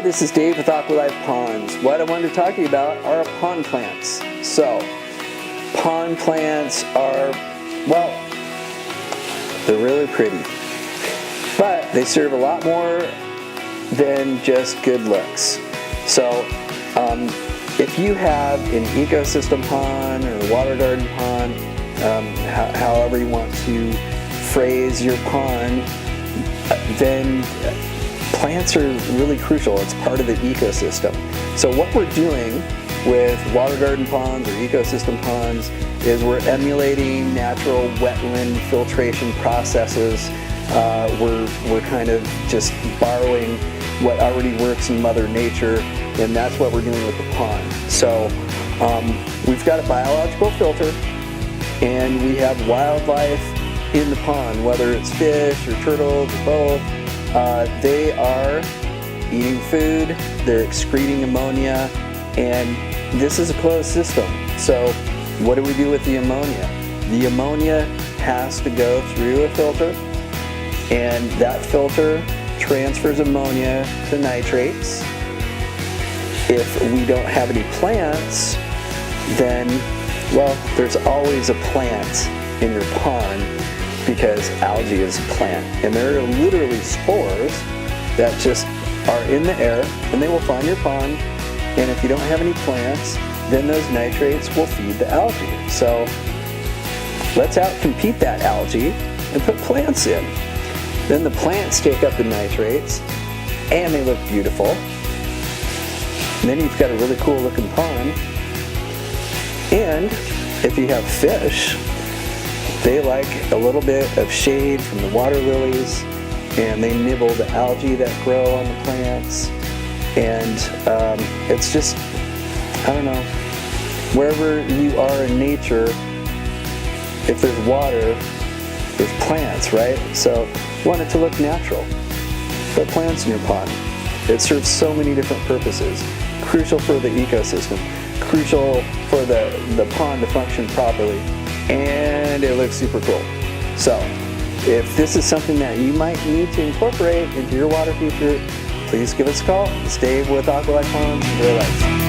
this is Dave with Aqualife Ponds. What I wanted to talk to you about are pond plants. So, pond plants are, well, they're really pretty, but they serve a lot more than just good looks. So, if you have an ecosystem pond or a water garden pond, however you want to phrase your pond, then plants are really crucial. It's part of the ecosystem. So what we're doing with water garden ponds or ecosystem ponds is we're emulating natural wetland filtration processes. We're kind of just borrowing what already works in Mother Nature, and that's what we're doing with the pond. So we've got a biological filter, and we have wildlife in the pond, whether it's fish or turtles or both. They are eating food, they're excreting ammonia, and this is a closed system. So what do we do with the ammonia? The ammonia has to go through a filter, and that filter transfers ammonia to nitrates. If we don't have any plants, then, well, there's always a plant in your pond, because algae is a plant, and there are literally spores that just are in the air, and they will find your pond, and if you don't have any plants, then those nitrates will feed the algae. So let's outcompete that algae and put plants in. Then the plants take up the nitrates, and they look beautiful. And then you've got a really cool looking pond. And if you have fish, they like a little bit of shade from the water lilies, and they nibble the algae that grow on the plants. And it's just, I don't know, wherever you are in nature, if there's water, there's plants, right? So want it to look natural. Put plants in your pond. It serves so many different purposes. Crucial for the ecosystem, crucial for the pond to function properly, and it looks super cool. So if this is something that you might need to incorporate into your water feature, please give us a call. It's Dave with Aqualife Ponds. Enjoy life.